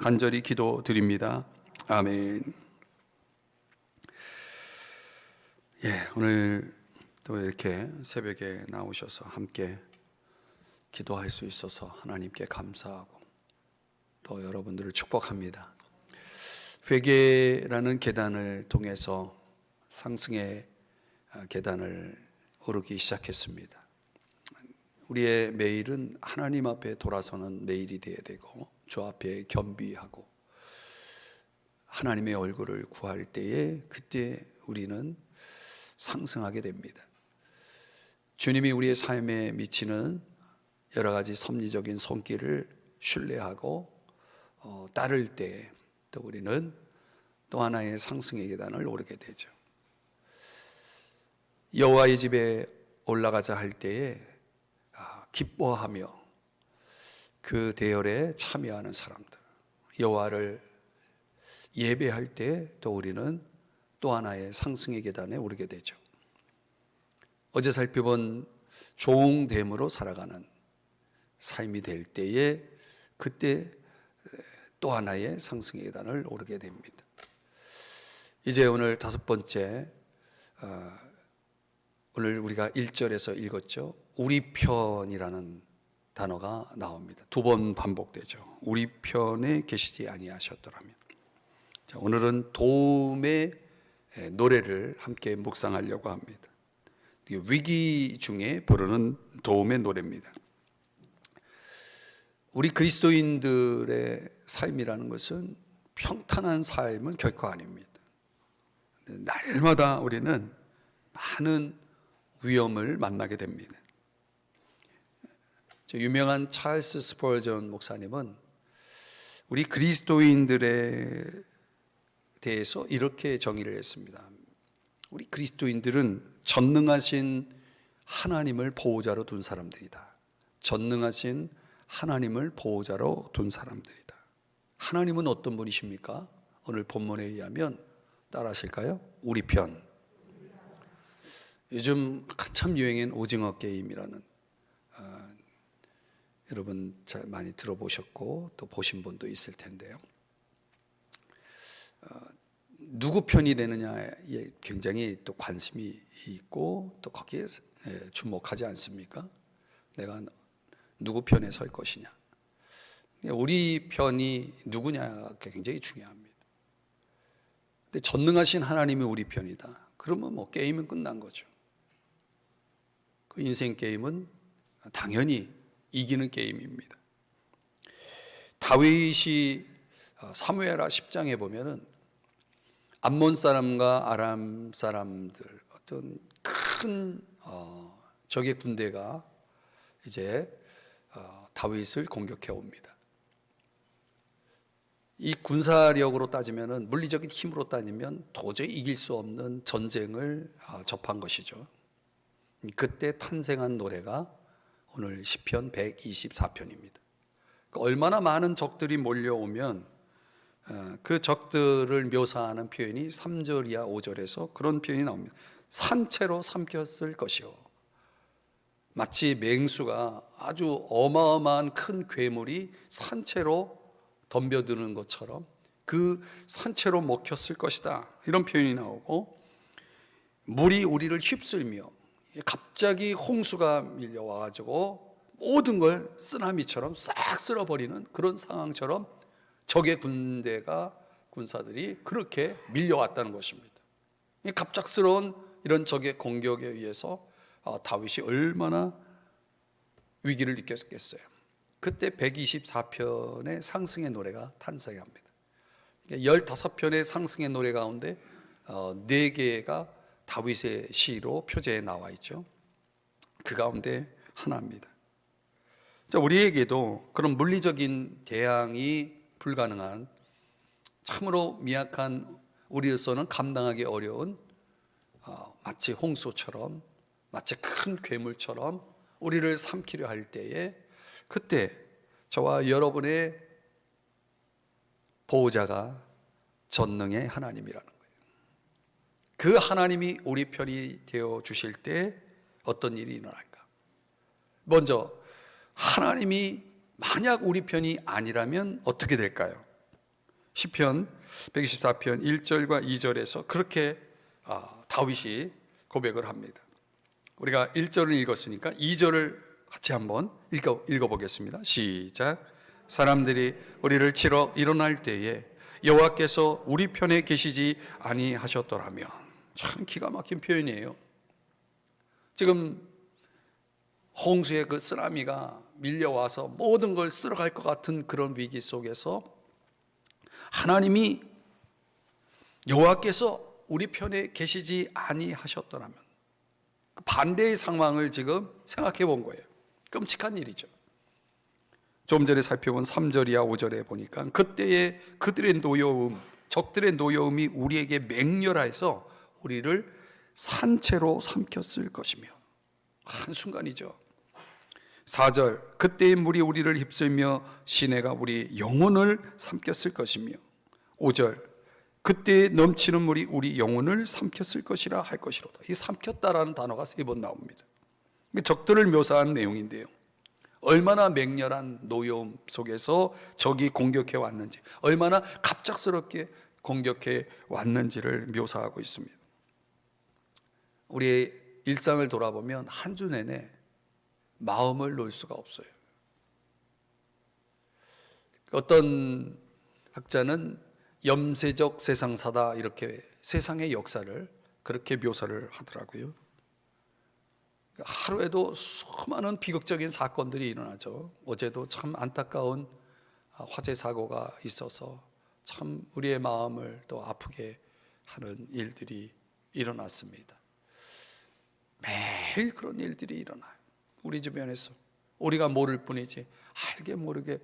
간절히 기도드립니다. 아멘. 오늘 또 이렇게 새벽에 나오셔서 함께 기도할 수 있어서 하나님께 감사하고 또 여러분들을 축복합니다. 회개라는 계단을 통해서 상승의 계단을 오르기 시작했습니다. 우리의 매일은 하나님 앞에 돌아서는 매일이 되어야 되고 주 앞에 겸비하고 하나님의 얼굴을 구할 때에 그때 우리는 상승하게 됩니다. 주님이 우리의 삶에 미치는 여러 가지 섭리적인 손길을 신뢰하고 따를 때 또 우리는 또 하나의 상승의 계단을 오르게 되죠. 여호와의 집에 올라가자 할 때에 기뻐하며 그 대열에 참여하는 사람들, 여호와를 예배할 때 또 우리는 또 하나의 상승의 계단에 오르게 되죠. 어제 살펴본 종됨으로 살아가는 삶이 될 때에 그때 또 하나의 상승의 계단을 오르게 됩니다. 이제 오늘 다섯 번째, 오늘 우리가 1절에서 읽었죠. 우리 편이라는 단어가 나옵니다. 두 번 반복되죠. 우리 편에 계시지 아니하셨더라면. 자, 오늘은 도움의 노래를 함께 묵상하려고 합니다. 위기 중에 부르는 도움의 노래입니다. 우리 그리스도인들의 삶이라는 것은 평탄한 삶은 결코 아닙니다. 날마다 우리는 많은 위험을 만나게 됩니다. 유명한 찰스 스펄전 목사님은 우리 그리스도인들에 대해서 이렇게 정의를 했습니다. 우리 그리스도인들은 전능하신 하나님을 보호자로 둔 사람들이다. 전능하신 하나님을 보호자로 둔 사람들이다. 하나님은 어떤 분이십니까? 오늘 본문에 의하면 따라하실까요? 우리 편. 요즘 한참 유행인 오징어 게임이라는 여러분 잘 많이 들어보셨고 또 보신 분도 있을 텐데요. 누구 편이 되느냐에 굉장히 또 관심이 있고 또 거기에 주목하지 않습니까? 내가 누구 편에 설 것이냐. 우리 편이 누구냐가 굉장히 중요합니다. 근데 전능하신 하나님이 우리 편이다. 그러면 뭐 게임은 끝난 거죠. 그 인생 게임은 당연히 이기는 게임입니다. 다윗이 사무엘하 10장에 보면은 암몬 사람과 아람 사람들 어떤 큰 적의 군대가 이제 다윗을 공격해 옵니다. 이 군사력으로 따지면은 물리적인 힘으로 따지면 도저히 이길 수 없는 전쟁을 접한 것이죠. 그때 탄생한 노래가 오늘 시편 124편입니다. 얼마나 많은 적들이 몰려오면 그 적들을 묘사하는 표현이 3절 이하 5절에서 그런 표현이 나옵니다. 산채로 삼켰을 것이요. 마치 맹수가 아주 어마어마한 큰 괴물이 산채로 덤벼드는 것처럼 그 산채로 먹혔을 것이다. 이런 표현이 나오고, 물이 우리를 휩쓸며 갑자기 홍수가 밀려와가지고 모든 걸 쓰나미처럼 싹 쓸어버리는 그런 상황처럼 적의 군사들이 그렇게 밀려왔다는 것입니다. 갑작스러운 이런 적의 공격에 의해서 다윗이 얼마나 위기를 느꼈겠어요. 그때 124편의 상승의 노래가 탄생합니다. 15편의 상승의 노래 가운데 4개가 다윗의 시로 표제에 나와 있죠. 그 가운데 하나입니다. 자, 우리에게도 그런 물리적인 대항이 불가능한 참으로 미약한 우리로서는 감당하기 어려운 마치 홍수처럼 마치 큰 괴물처럼 우리를 삼키려 할 때에 그때 저와 여러분의 보호자가 전능의 하나님이라는 거예요. 그 하나님이 우리 편이 되어 주실 때 어떤 일이 일어날까? 먼저 하나님이 만약 우리 편이 아니라면 어떻게 될까요? 시편 124편 1절과 2절에서 그렇게 다윗이 고백을 합니다. 우리가 1절을 읽었으니까 2절을 같이 한번 읽어보겠습니다. 시작. 사람들이 우리를 치러 일어날 때에 여호와께서 우리 편에 계시지 아니하셨더라면. 참 기가 막힌 표현이에요. 지금 홍수의 그 쓰나미가 밀려와서 모든 걸 쓸어갈 것 같은 그런 위기 속에서 하나님이 여호와께서 우리 편에 계시지 아니하셨더라면, 반대의 상황을 지금 생각해 본 거예요. 끔찍한 일이죠. 좀 전에 살펴본 3절이야 5절에 보니까 그때에 그들의 노여움, 적들의 노여움이 우리에게 맹렬하여서 우리를 산채로 삼켰을 것이며. 한순간이죠. 4절, 그때의 물이 우리를 휩쓸며 시내가 우리 영혼을 삼켰을 것이며. 5절, 그때 넘치는 물이 우리 영혼을 삼켰을 것이라 할 것이로다. 이 삼켰다라는 단어가 3번 나옵니다. 적들을 묘사한 내용인데요, 얼마나 맹렬한 노여움 속에서 적이 공격해 왔는지, 얼마나 갑작스럽게 공격해 왔는지를 묘사하고 있습니다. 우리의 일상을 돌아보면 한 주 내내 마음을 놓을 수가 없어요. 어떤 학자는 염세적 세상사다, 이렇게 세상의 역사를 그렇게 묘사를 하더라고요. 하루에도 수많은 비극적인 사건들이 일어나죠. 어제도 참 안타까운 화재 사고가 있어서 참 우리의 마음을 또 아프게 하는 일들이 일어났습니다. 매일 그런 일들이 일어나요. 우리 주변에서 우리가 모를 뿐이지 알게 모르게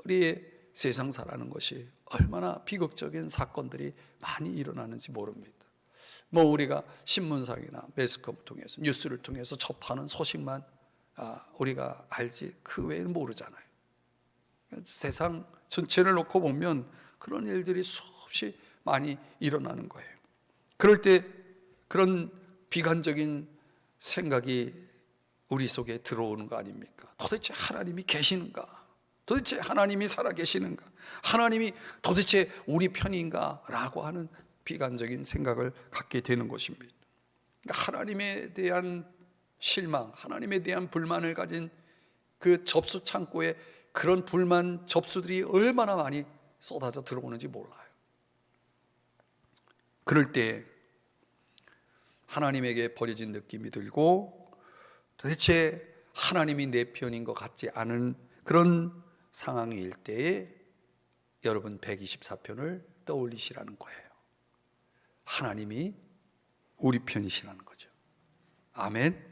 우리의 세상 살아가는 것이 얼마나 비극적인 사건들이 많이 일어나는지 모릅니다. 뭐 우리가 신문상이나 매스컴을 통해서, 뉴스를 통해서 접하는 소식만 우리가 알지 그 외에는 모르잖아요. 세상 전체를 놓고 보면 그런 일들이 수없이 많이 일어나는 거예요. 그럴 때 그런 비관적인 생각이 우리 속에 들어오는 거 아닙니까? 도대체 하나님이 계시는가? 도대체 하나님이 살아계시는가? 하나님이 도대체 우리 편인가? 라고 하는 비관적인 생각을 갖게 되는 것입니다. 하나님에 대한 실망, 하나님에 대한 불만을 가진 그 접수 창고에 그런 불만 접수들이 얼마나 많이 쏟아져 들어오는지 몰라요. 그럴 때 하나님에게 버려진 느낌이 들고 도대체 하나님이 내 편인 것 같지 않은 그런 상황일 때에 여러분 124편을 떠올리시라는 거예요. 하나님이 우리 편이시라는 거죠. 아멘.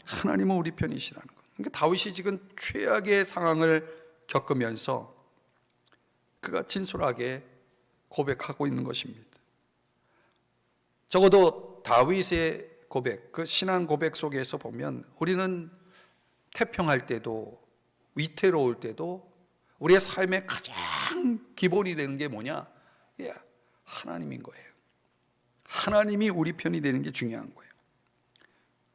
하나님은 우리 편이시라는 거예요. 그러니까 다윗이 지금 최악의 상황을 겪으면서 그가 진솔하게 고백하고 있는 것입니다. 적어도 다윗의 고백, 그 신앙 고백 속에서 보면 우리는 태평할 때도 위태로울 때도 우리의 삶의 가장 기본이 되는 게 뭐냐? 하나님인 거예요. 하나님이 우리 편이 되는 게 중요한 거예요.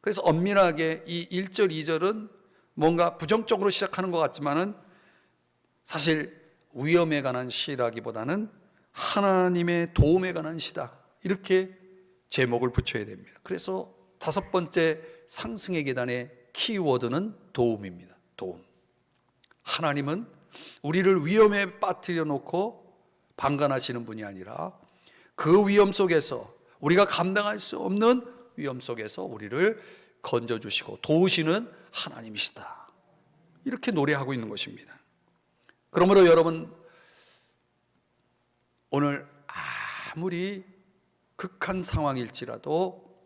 그래서 엄밀하게 이 1절, 2절은 뭔가 부정적으로 시작하는 것 같지만은 사실 위험에 관한 시라기보다는 하나님의 도움에 관한 시다, 이렇게 제목을 붙여야 됩니다. 그래서 5번째 상승의 계단의 키워드는 도움입니다. 도움. 하나님은 우리를 위험에 빠뜨려 놓고 방관하시는 분이 아니라 그 위험 속에서, 우리가 감당할 수 없는 위험 속에서 우리를 건져주시고 도우시는 하나님이시다, 이렇게 노래하고 있는 것입니다. 그러므로 여러분, 오늘 아무리 극한 상황일지라도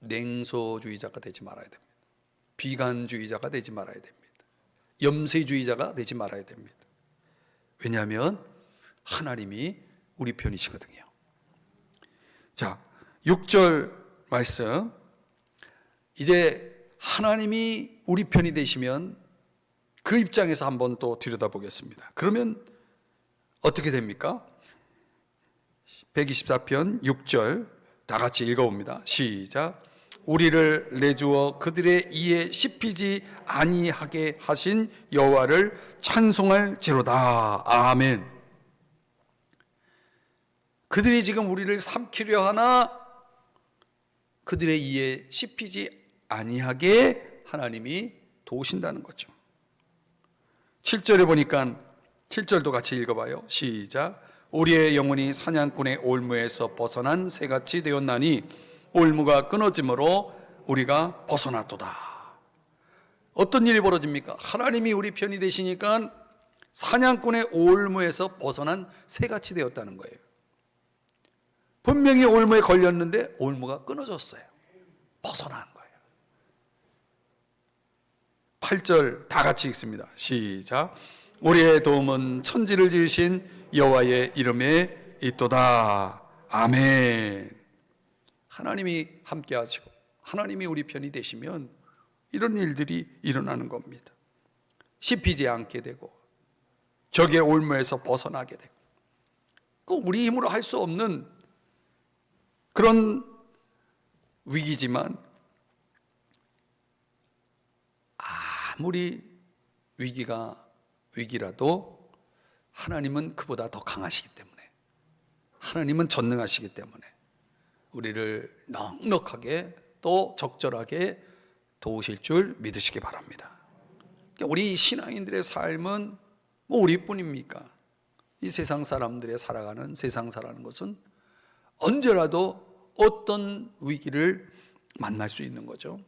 냉소주의자가 되지 말아야 됩니다. 비관주의자가 되지 말아야 됩니다. 염세주의자가 되지 말아야 됩니다. 왜냐하면 하나님이 우리 편이시거든요. 자, 6절 말씀, 이제 하나님이 우리 편이 되시면 그 입장에서 한번 또 들여다보겠습니다. 그러면 어떻게 됩니까? 124편 6절 다 같이 읽어봅니다. 시작. 우리를 내주어 그들의 이에 씹히지 아니하게 하신 여호와를 찬송할지로다. 아멘. 그들이 지금 우리를 삼키려 하나 그들의 이에 씹히지 아니하게 하나님이 도우신다는 거죠. 7절에 보니까 7절도 같이 읽어봐요. 시작. 우리의 영혼이 사냥꾼의 올무에서 벗어난 새같이 되었나니 올무가 끊어짐으로 우리가 벗어났도다. 어떤 일이 벌어집니까? 하나님이 우리 편이 되시니까 사냥꾼의 올무에서 벗어난 새같이 되었다는 거예요. 분명히 올무에 걸렸는데 올무가 끊어졌어요. 벗어난 거예요. 8절 다 같이 읽습니다. 시작. 우리의 도움은 천지를 지으신 여호와의 이름에 있도다. 아멘. 하나님이 함께 하시고 하나님이 우리 편이 되시면 이런 일들이 일어나는 겁니다. 씹히지 않게 되고 적의 올무에서 벗어나게 되고, 그 우리 힘으로 할 수 없는 그런 위기지만 아무리 위기라도 하나님은 그보다 더 강하시기 때문에, 하나님은 전능하시기 때문에 우리를 넉넉하게 또 적절하게 도우실 줄 믿으시기 바랍니다. 우리 신앙인들의 삶은 뭐 우리뿐입니까? 이 세상 사람들의 살아가는 세상사라는 것은 언제라도 어떤 위기를 만날 수 있는 거죠.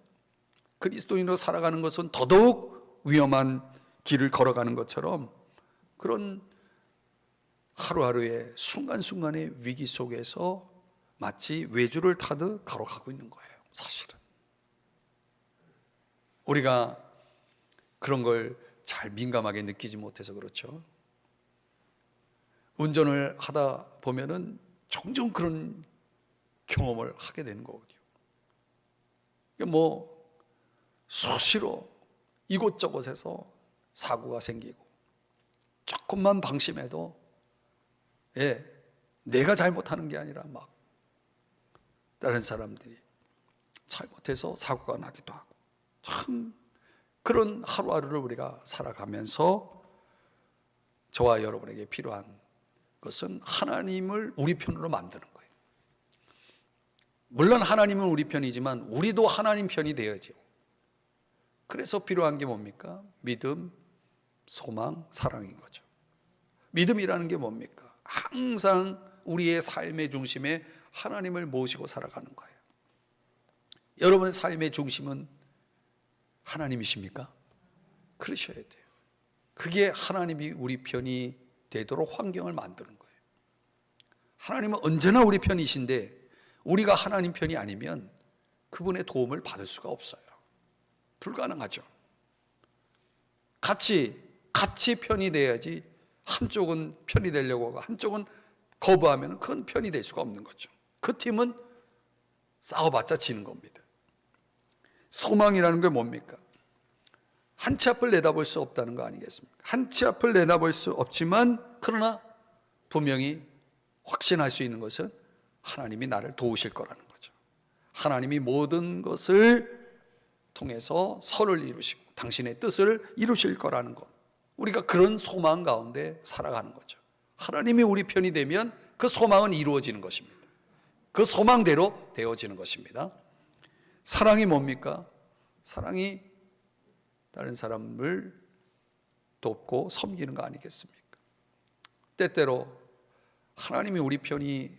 그리스도인으로 살아가는 것은 더더욱 위험한 길을 걸어가는 것처럼 그런 하루하루의 순간순간의 위기 속에서 마치 외주를 타듯 걸어가고 있는 거예요. 사실은 우리가 그런 걸 잘 민감하게 느끼지 못해서 그렇죠. 운전을 하다 보면은 종종 그런 경험을 하게 되는 거거든요. 뭐 수시로 이곳저곳에서 사고가 생기고 조금만 방심해도 내가 잘못하는 게 아니라 막 다른 사람들이 잘못해서 사고가 나기도 하고, 참 그런 하루하루를 우리가 살아가면서 저와 여러분에게 필요한 것은 하나님을 우리 편으로 만드는 거예요. 물론 하나님은 우리 편이지만 우리도 하나님 편이 되어야죠. 그래서 필요한 게 뭡니까? 믿음, 소망, 사랑인 거죠. 믿음이라는 게 뭡니까? 항상 우리의 삶의 중심에 하나님을 모시고 살아가는 거예요. 여러분의 삶의 중심은 하나님이십니까? 그러셔야 돼요. 그게 하나님이 우리 편이 되도록 환경을 만드는 거예요. 하나님은 언제나 우리 편이신데 우리가 하나님 편이 아니면 그분의 도움을 받을 수가 없어요. 불가능하죠. 같이 편이 돼야지, 한쪽은 편이 되려고 하고 한쪽은 거부하면 그건 편이 될 수가 없는 거죠. 그 팀은 싸워봤자 지는 겁니다. 소망이라는 게 뭡니까? 한 치 앞을 내다볼 수 없다는 거 아니겠습니까? 한 치 앞을 내다볼 수 없지만 그러나 분명히 확신할 수 있는 것은 하나님이 나를 도우실 거라는 거죠. 하나님이 모든 것을 통해서 선을 이루시고 당신의 뜻을 이루실 거라는 것, 우리가 그런 소망 가운데 살아가는 거죠. 하나님이 우리 편이 되면 그 소망은 이루어지는 것입니다. 그 소망대로 되어지는 것입니다. 사랑이 뭡니까? 사랑이 다른 사람을 돕고 섬기는 거 아니겠습니까? 때때로 하나님이 우리 편이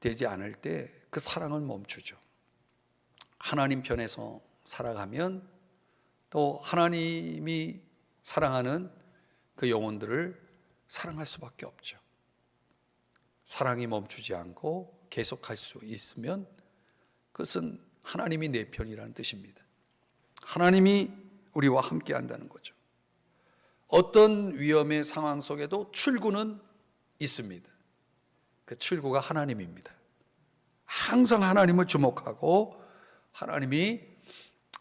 되지 않을 때 그 사랑은 멈추죠. 하나님 편에서 살아가면 또 하나님이 사랑하는 그 영혼들을 사랑할 수밖에 없죠. 사랑이 멈추지 않고 계속할 수 있으면 그것은 하나님이 내 편이라는 뜻입니다. 하나님이 우리와 함께 한다는 거죠. 어떤 위험의 상황 속에도 출구는 있습니다. 그 출구가 하나님입니다. 항상 하나님을 주목하고 하나님이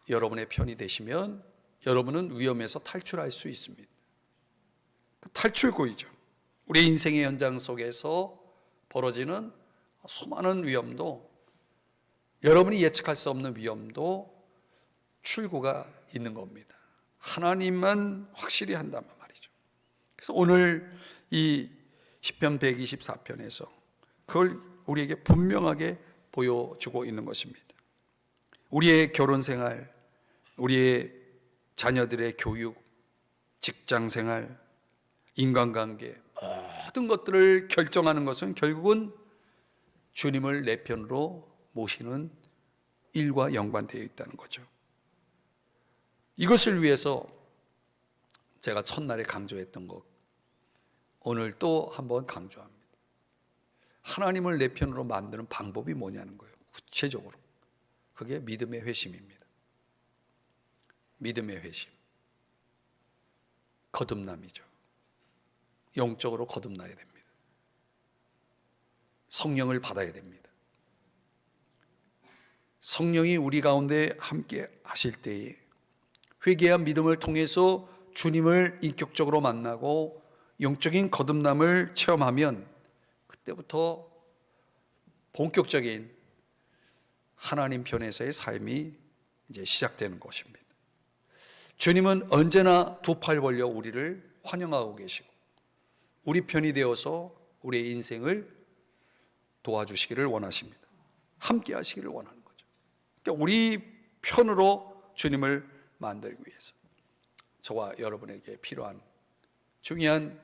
여러분의 편이 되시면 여러분은 위험에서 탈출할 수 있습니다. 그 탈출구이죠. 우리 인생의 연장 속에서 벌어지는 수많은 위험도, 여러분이 예측할 수 없는 위험도 출구가 있는 겁니다. 하나님만 확실히 한다면 말이죠. 그래서 오늘 이 시편 124편에서 그걸 우리에게 분명하게 보여주고 있는 것입니다. 우리의 결혼 생활, 우리의 자녀들의 교육, 직장 생활, 인간관계, 모든 것들을 결정하는 것은 결국은 주님을 내 편으로 모시는 일과 연관되어 있다는 거죠. 이것을 위해서 제가 첫날에 강조했던 것, 오늘 또 한번 강조합니다. 하나님을 내 편으로 만드는 방법이 뭐냐는 거예요. 구체적으로 그게 믿음의 회심입니다. 믿음의 회심, 거듭남이죠. 영적으로 거듭나야 됩니다. 성령을 받아야 됩니다. 성령이 우리 가운데 함께 하실 때에 회개한 믿음을 통해서 주님을 인격적으로 만나고 영적인 거듭남을 체험하면 그때부터 본격적인 하나님 편에서의 삶이 이제 시작되는 것입니다. 주님은 언제나 두 팔 벌려 우리를 환영하고 계시고 우리 편이 되어서 우리의 인생을 도와주시기를 원하십니다. 함께 하시기를 원하는 거죠. 그러니까 우리 편으로 주님을 만들기 위해서 저와 여러분에게 필요한 중요한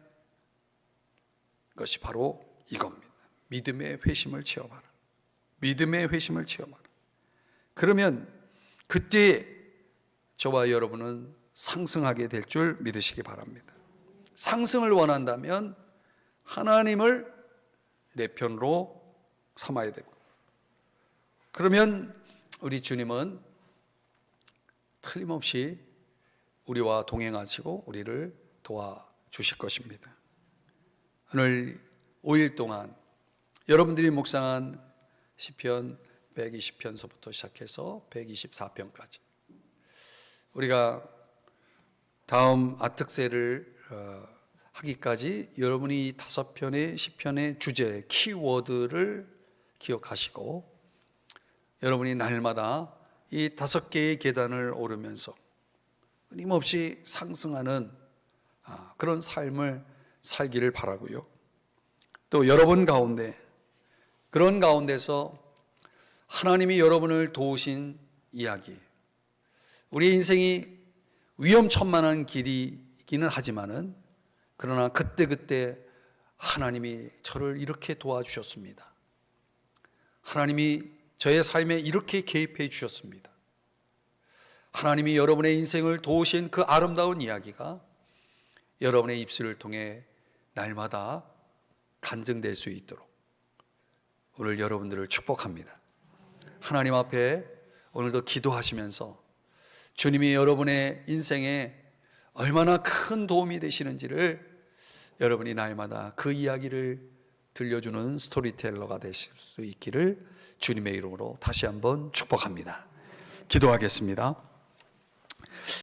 것이 바로 이겁니다. 믿음의 회심을 체험하라. 믿음의 회심을 체험하라. 그러면 그때 저와 여러분은 상승하게 될 줄 믿으시기 바랍니다. 상승을 원한다면 하나님을 내 편으로 삼아야 되고, 그러면 우리 주님은 틀림없이 우리와 동행하시고 우리를 도와주실 것입니다. 오늘 5일 동안 여러분들이 묵상한 시편 120편서부터 시작해서 124편까지 우리가 다음 아특세를 하기까지 여러분이 5편의 시편의 주제, 키워드를 기억하시고 여러분이 날마다 이 5개의 계단을 오르면서 끊임없이 상승하는 그런 삶을 살기를 바라고요. 또 여러분 가운데, 그런 가운데서 하나님이 여러분을 도우신 이야기, 우리 인생이 위험천만한 길이기는 하지만은 그러나 그때그때 하나님이 저를 이렇게 도와주셨습니다. 하나님이 저의 삶에 이렇게 개입해 주셨습니다. 하나님이 여러분의 인생을 도우신 그 아름다운 이야기가 여러분의 입술을 통해 날마다 간증될 수 있도록 오늘 여러분들을 축복합니다. 하나님 앞에 오늘도 기도하시면서 주님이 여러분의 인생에 얼마나 큰 도움이 되시는지를 여러분이 날마다 그 이야기를 들려주는 스토리텔러가 되실 수 있기를 주님의 이름으로 다시 한번 축복합니다. 기도하겠습니다.